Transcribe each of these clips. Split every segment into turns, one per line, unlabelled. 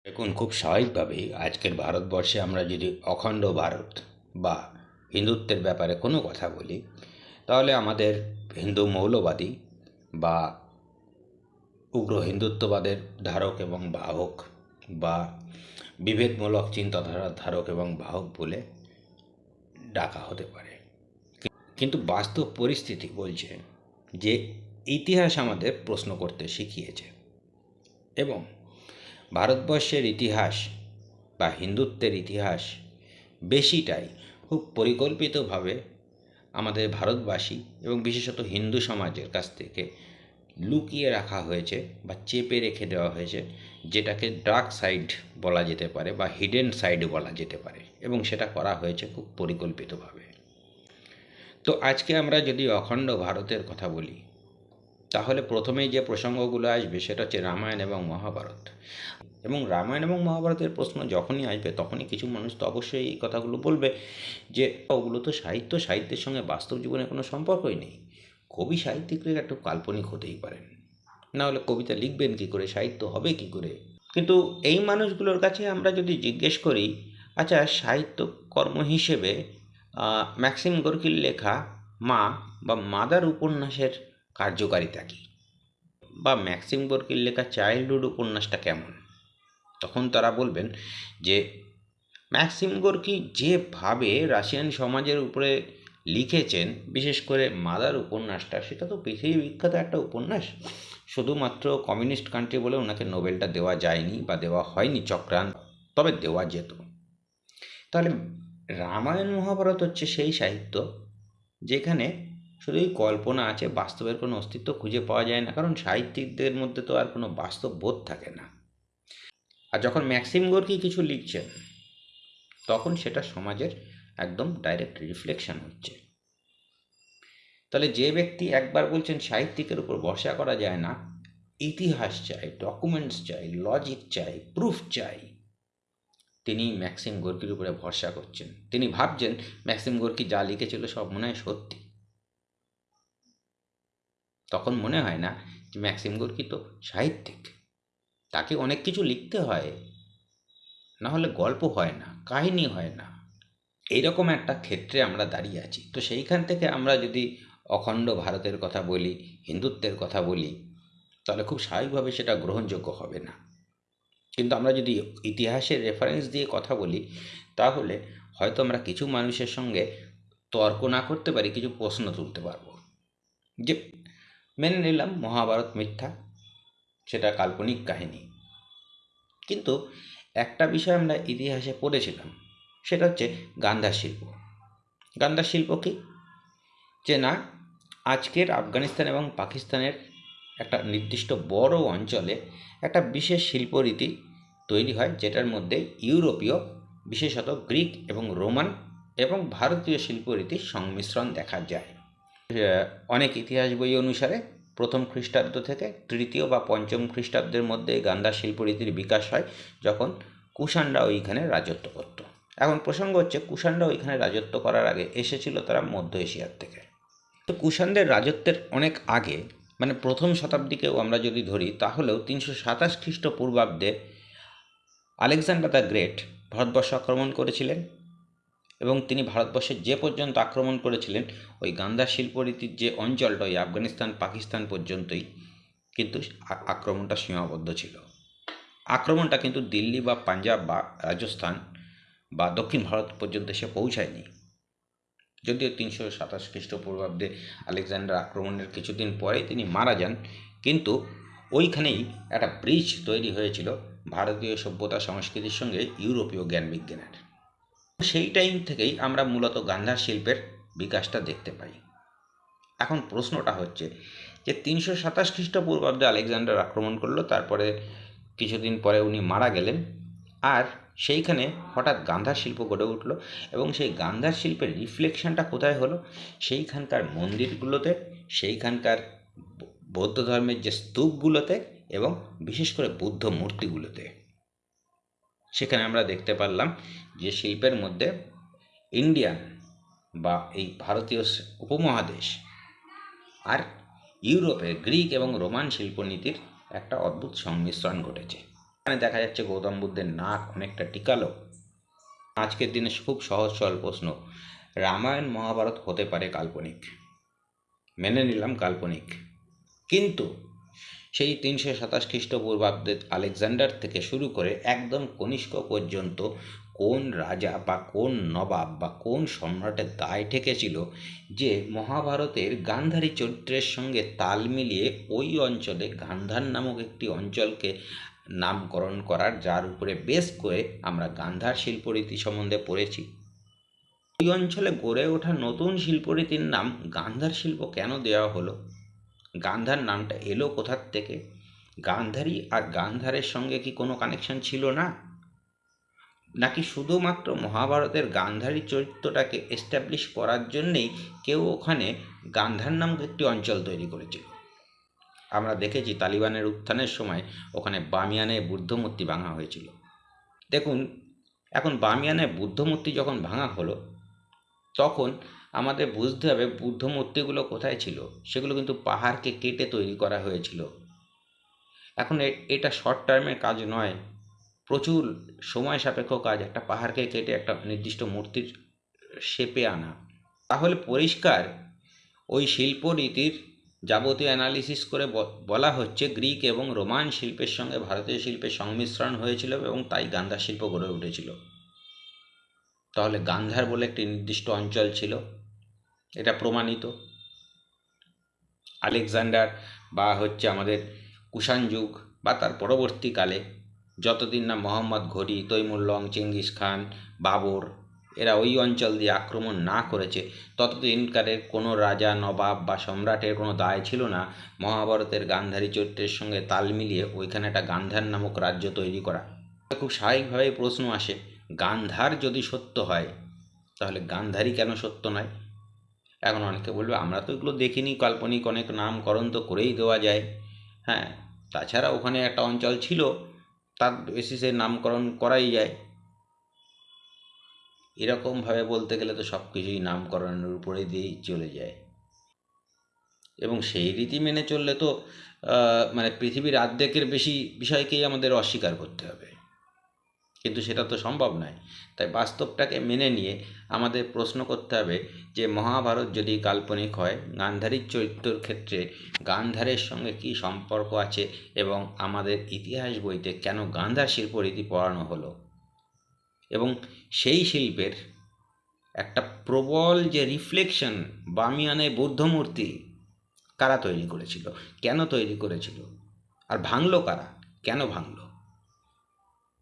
দেখুন, খুব স্বাভাবিকভাবেই আজকের ভারতবর্ষে আমরা যদি অখণ্ড ভারত বা হিন্দুত্বের ব্যাপারে কোনো কথা বলি, তাহলে আমাদের হিন্দু মৌলবাদী বা উগ্র হিন্দুত্ববাদের ধারক এবং বাহক বা বিভেদমূলক চিন্তাধারার ধারক এবং বাহক বলে ডাকা হতে পারে। কিন্তু বাস্তব পরিস্থিতি বলছে যে ইতিহাস আমাদের প্রশ্ন করতে শিখিয়েছে এবং ভারতবর্ষের ইতিহাস বা হিন্দুত্বের ইতিহাস বেশিটাই খুব পরিকল্পিতভাবে আমাদের ভারতবাসী এবং বিশেষত হিন্দু সমাজের কাছ থেকে লুকিয়ে রাখা হয়েছে বা চেপে রেখে দেওয়া হয়েছে, যেটাকে ডার্ক সাইড বলা যেতে পারে বা হিডেন সাইড বলা যেতে পারে, এবং সেটা করা হয়েছে খুব পরিকল্পিতভাবে। তো আজকে আমরা যদি অখণ্ড ভারতের কথা বলি, তাহলে প্রথমেই যে প্রসঙ্গগুলো আসবে সেটা হচ্ছে রামায়ণ এবং মহাভারত। এবং রামায়ণ এবং মহাভারতের প্রশ্ন যখনই আসবে তখনই কিছু মানুষ তো অবশ্যই এই কথাগুলো বলবে যে ওগুলো তো সাহিত্যের সঙ্গে বাস্তব জীবনের কোনো সম্পর্কই নেই। কবি সাহিত্যিকরা একটু কাল্পনিক হতেই পারেন, না হলে কবিতা লিখবেন কী করে, সাহিত্য হবে কী করে? কিন্তু এই মানুষগুলোর কাছে আমরা যদি জিজ্ঞেস করি, আচ্ছা, সাহিত্য কর্ম হিসেবে ম্যাক্সিম গোর্কির লেখা মা বা মাদার উপন্যাসের কার্যকারিতা কী, বা ম্যাক্সিম গোর্কির লেখা চাইল্ডহুড উপন্যাসটা কেমন, তখন তারা বলবেন যে ম্যাক্সিম গোর্কি যেভাবে রাশিয়ান সমাজের উপরে লিখেছেন, বিশেষ করে মাদার উপন্যাসটা, সেটা তো পৃথিবী বিখ্যাত একটা উপন্যাস। শুধুমাত্র কমিউনিস্ট কান্ট্রি বলে ওনাকে নোবেলটা দেওয়া যায়নি বা দেওয়া হয়নি চক্রান্ত, তবে দেওয়া যেত। তাহলে রামায়ণ মহাভারত হচ্ছে সেই সাহিত্য যেখানে শুধুই কল্পনা আছে, বাস্তবের কোনো অস্তিত্ব খুঁজে পাওয়া যায় না, কারণ সাহিত্যিকদের মধ্যে তো আর কোনো বাস্তব বোধ থাকে না। আর যখন ম্যাক্সিম গোর্কি কিছু লিখছেন, তখন সেটা সমাজের একদম ডাইরেক্ট রিফ্লেকশন হচ্ছে। তাহলে যে ব্যক্তি একবার বলছেন সাহিত্যিকের উপর ভরসা করা যায় না, ইতিহাস চাই, ডকুমেন্টস চাই, লজিক চাই, প্রুফ চাই, তিনি ম্যাক্সিম গোর্কির উপরে ভরসা করছেন। তিনি ভাবছেন ম্যাক্সিম গোর্কি যা লিখেছিল সব মনে হয় সত্যি। তখন মনে হয় না যে ম্যাক্সিম গোর্কি তো সাহিত্যিক, তাকে অনেক কিছু লিখতে হয়, না হলে গল্প হয় না, কাহিনী হয় না। এইরকম একটা ক্ষেত্রে আমরা দাঁড়িয়ে আছি। তো সেইখান থেকে আমরা যদি অখণ্ড ভারতের কথা বলি, হিন্দুত্বের কথা বলি, তাহলে খুব স্বাভাবিকভাবে সেটা গ্রহণযোগ্য হবে না। কিন্তু আমরা যদি ইতিহাসের রেফারেন্স দিয়ে কথা বলি, তাহলে হয়তো আমরা কিছু মানুষের সঙ্গে তর্ক না করতে পারি, কিছু প্রশ্ন তুলতে পারবো। যে মেনে নিলাম মহাভারত মিথ্যা, সেটা কাল্পনিক কাহিনী, কিন্তু একটা বিষয় আমরা ইতিহাসে পড়েছিলাম, সেটা হচ্ছে গান্ধার শিল্প। গান্ধার শিল্প কি? যে না, আজকের আফগানিস্তান এবং পাকিস্তানের একটা নির্দিষ্ট বড় অঞ্চলে একটা বিশেষ শিল্পরীতি তৈরি হয়, যেটার মধ্যে ইউরোপীয়, বিশেষত গ্রিক এবং রোমান এবং ভারতীয় শিল্পরীতির সংমিশ্রণ দেখা যায়। অনেক ইতিহাস বই অনুসারে প্রথম খ্রিস্টাব্দ থেকে তৃতীয় বা পঞ্চম খ্রিস্টাব্দের মধ্যে গান্ধার শিল্পরীতির বিকাশ হয়, যখন কুষাণরা ওইখানে রাজত্ব করত। এখন প্রসঙ্গ হচ্ছে, কুষাণরা ওইখানে রাজত্ব করার আগে এসেছিল তারা মধ্য এশিয়ার থেকে। তো কুষাণদের রাজত্বের অনেক আগে, মানে প্রথম শতাব্দীকেও আমরা যদি ধরি, তাহলেও 327 খ্রিস্টপূর্বাব্দে আলেকজান্ডার দ্য গ্রেট ভারতবর্ষ আক্রমণ করেছিলেন, এবং তিনি ভারতবর্ষে যে পর্যন্ত আক্রমণ করেছিলেন, ওই গান্ধার শিল্পরীতির যে অঞ্চলটা, ওই আফগানিস্তান পাকিস্তান পর্যন্তই কিন্তু আক্রমণটা সীমাবদ্ধ ছিল। আক্রমণটা কিন্তু দিল্লি বা পাঞ্জাব বা রাজস্থান বা দক্ষিণ ভারত পর্যন্ত এসে পৌঁছায়নি। যদিও 327 খ্রিস্টপূর্বাব্দে আলেকজান্ডার আক্রমণের কিছুদিন পরেই তিনি মারা যান, কিন্তু ওইখানেই একটা ব্রিজ তৈরি হয়েছিল ভারতীয় সভ্যতা সংস্কৃতির সঙ্গে ইউরোপীয় জ্ঞান বিজ্ঞানের। সেই টাইম থেকেই আমরা মূলত গান্ধার শিল্পের বিকাশটা দেখতে পাই। এখন প্রশ্নটা হচ্ছে যে 327 খ্রিস্টপূর্বাব্দে আলেকজান্ডার আক্রমণ করলো, তারপরে কিছুদিন পরে উনি মারা গেলেন, আর সেইখানে হঠাৎ গান্ধার শিল্প গড়ে উঠল, এবং সেই গান্ধার শিল্পের রিফ্লেকশনটা কোথায় হলো? সেইখানকার মন্দিরগুলোতে, সেইখানকার বৌদ্ধ ধর্মের যে স্তূপগুলোতে, এবং বিশেষ করে বুদ্ধ মূর্তিগুলোতে। সেখানে আমরা দেখতে পারলাম যে শিল্পের মধ্যে ইন্ডিয়ান বা এই ভারতীয় উপমহাদেশ আর ইউরোপের গ্রিক এবং রোমান শিল্পনীতির একটা অদ্ভুত সংমিশ্রণ ঘটেছে। এখানে দেখা যাচ্ছে গৌতম বুদ্ধের নাক অনেকটা টিকালো। আজকের দিনে খুব সহজ সরল প্রশ্ন, রামায়ণ মহাভারত হতে পারে কাল্পনিক, মেনে নিলাম কাল্পনিক, কিন্তু সেই 327 খ্রিস্টপূর্বাব্দে আলেকজান্ডার থেকে শুরু করে একদম কনিষ্ক পর্যন্ত কোন রাজা বা কোন নবাব বা কোন সম্রাটের দায় ঠেকেছিল যে মহাভারতের গান্ধারী চরিত্রের সঙ্গে তাল মিলিয়ে ওই অঞ্চলে গান্ধার নামক একটি অঞ্চলকে নামকরণ করার, যার উপরে বেস করে আমরা গান্ধার শিল্পরীতি সম্বন্ধে পড়েছি। ওই অঞ্চলে গড়ে ওঠা নতুন শিল্পরীতির নাম গান্ধার শিল্প কেন দেওয়া হলো? গান্ধার নামটা এলো কোথার থেকে? গান্ধারী আর গান্ধারের সঙ্গে কি কোনো কানেকশন ছিল না? নাকি শুধুমাত্র মহাভারতের গান্ধারী চরিত্রটাকে এস্টাবলিশ করার জন্যেই কেউ ওখানে গান্ধার নামক একটি অঞ্চল তৈরি করেছিল? আমরা দেখেছি তালিবানের উত্থানের সময় ওখানে বামিয়ানে বুদ্ধমূর্তি ভাঙা হয়েছিল। দেখুন, এখন বামিয়ানে বুদ্ধমূর্তি যখন ভাঙা হলো, তখন আমাদের বুঝতে হবে বুদ্ধমূর্তিগুলো কোথায় ছিল। সেগুলো কিন্তু পাহাড়কে কেটে তৈরি করা হয়েছিল। এখন এটা শর্ট টার্মের কাজ নয়, প্রচুর সময় সাপেক্ষ কাজ একটা পাহাড়কে কেটে একটা নির্দিষ্ট মূর্তির শেপে আনা। তাহলে পরিষ্কার ওই শিল্পরীতির যাবতীয় অ্যানালিসিস করে বলা হচ্ছে গ্রিক এবং রোমান শিল্পের সঙ্গে ভারতীয় শিল্পের সংমিশ্রণ হয়েছিল এবং তাই গান্ধার শিল্প গড়ে উঠেছিল। তাহলে গান্ধার বলে একটি নির্দিষ্ট অঞ্চল ছিল, এটা প্রমাণিত। আলেকজান্ডার বা আমাদের কুষাণ যুগ বা তার পরবর্তীকালে যতদিন না মোহাম্মদ ঘুরি, তৈমুরলং, চেঙ্গিস খান, বাবর এরা ওই অঞ্চল দিয়ে আক্রমণ না করেছে, ততদিনকারের কোনো রাজা, নবাব বা সম্রাটের কোনো দায় ছিল না মহাভারতের গান্ধারী চরিত্রের সঙ্গে তাল মিলিয়ে ওইখানে একটা গান্ধার নামক রাজ্য তৈরি করা। খুব স্বাভাবিকভাবেই প্রশ্ন আসে, গান্ধার যদি সত্য হয় তাহলে গান্ধারী কেন সত্য নয়? এখন অনেকে বলবে আমরা তো এগুলো দেখিনি, কাল্পনিক অনেক নামকরণ তো করেই দেওয়া যায়। হ্যাঁ, তাছাড়া ওখানে একটা অঞ্চল ছিল, তার বেসিসে নামকরণ করাই যায়। এরকমভাবে বলতে গেলে তো সব কিছুই নামকরণের উপরে দিয়েই চলে যায়, এবং সেই রীতি মেনে চললে তো মানে পৃথিবীর অর্ধেকের বেশি বিষয়কেই আমাদের অস্বীকার করতে হবে, কিন্তু সেটা তো সম্ভব নয়। তাই বাস্তবটাকে মেনে নিয়ে আমাদের প্রশ্ন করতে হবে যে মহাভারত যদি কাল্পনিক হয়, গান্ধারীর চরিত্রের ক্ষেত্রে গান্ধারের সঙ্গে কী সম্পর্ক আছে এবং আমাদের ইতিহাস বইতে কেন গান্ধার শিল্পরীতি পড়ানো হলো, এবং সেই শিল্পের একটা প্রবল যে রিফ্লেকশন বামিয়ানে বুদ্ধমূর্তি কারা তৈরি করেছিল, কেন তৈরি করেছিল, আর ভাঙলো কারা, কেন ভাঙলো?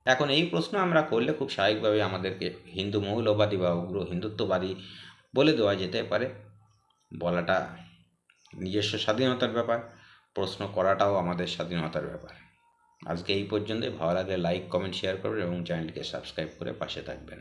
এখন এই প্রশ্ন আমরা করলে খুব স্বাভাবিকভাবে আমাদেরকে হিন্দু মৌলবাদী বা উগ্র হিন্দুত্ববাদী বলে দেওয়া যেতে পারে। বলাটা নিজস্ব স্বাধীনতার ব্যাপার, প্রশ্ন করাটাও আমাদের স্বাধীনতার ব্যাপার। আজকে এই পর্যন্তই। ভালো লাগলে লাইক, কমেন্ট, শেয়ার করবেন এবং চ্যানেলটিকে সাবস্ক্রাইব করে পাশে থাকবেন।